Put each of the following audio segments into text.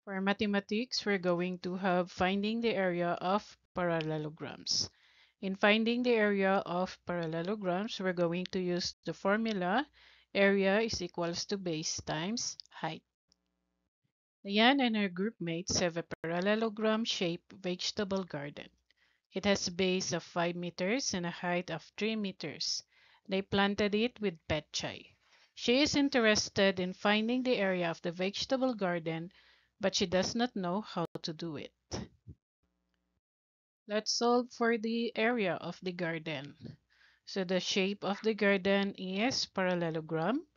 For mathematics, we're going to have finding the area of parallelograms. In finding the area of parallelograms, we're going to use the formula area is equals to base times height. Diane and her group mates have a parallelogram-shaped vegetable garden. It has a base of 5 meters and a height of 3 meters. They planted it with petchay. She is interested in finding the area of the vegetable garden, but she does not know how to do it. Let's solve for the area of the garden. So the shape of the garden is parallelogram.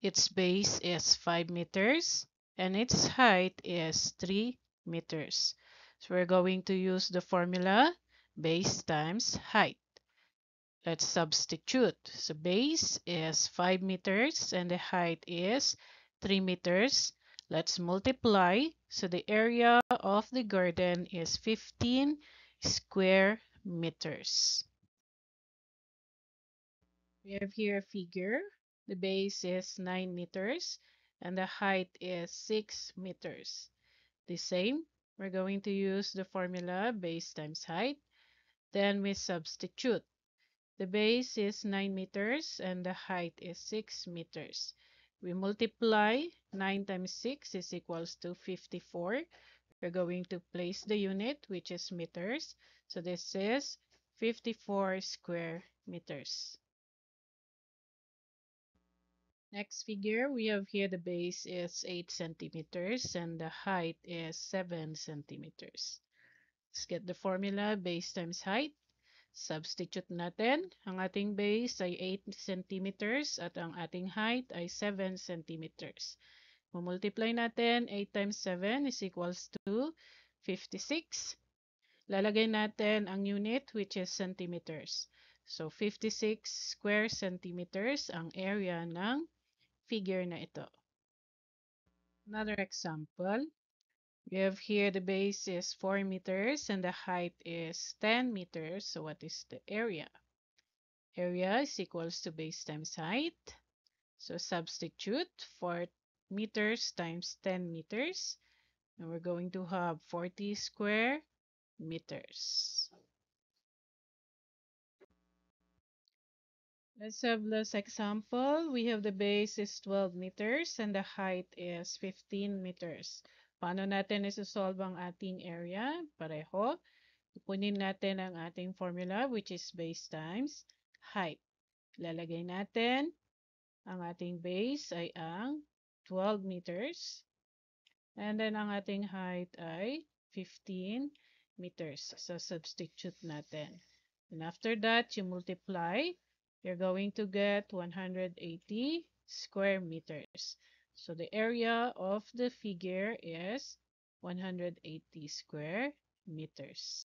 Its base is 5 meters and its height is 3 meters. So we're going to use the formula base times height. Let's substitute. So base is 5 meters and the height is 3 meters. Let's multiply. So the area of the garden is 15 square meters. We have here a figure. The base is 9 meters and the height is 6 meters. The same, we're going to use the formula base times height. Then we substitute. The base is 9 meters and the height is 6 meters. We multiply 9 times 6 is equals to 54. We're going to place the unit, which is meters. So this is 54 square meters. Next figure, we have here the base is 8 centimeters and the height is 7 centimeters. Let's get the formula base times height. Substitute natin. Ang ating base ay 8 centimeters at ang ating height ay 7 centimeters. Multiply natin, 8 times 7 is equals to 56. Lalagay natin ang unit which is centimeters. So 56 square centimeters ang area ng figure na ito. Another example, we have here the base is 4 meters and the height is 10 meters. So what is the area? Area is equals to base times height. So substitute 4 meters times 10 meters. And we're going to have 40 square meters. Let's have this example. We have the base is 12 meters and the height is 15 meters. Paano natin isosolve ang ating area? Pareho. Ipunin natin ang ating formula which is base times height. Lalagay natin ang ating base ay ang 12 meters. And then ang ating height ay 15 meters. So substitute natin. And after that, you multiply, you're going to get 180 square meters. So the area of the figure is 180 square meters.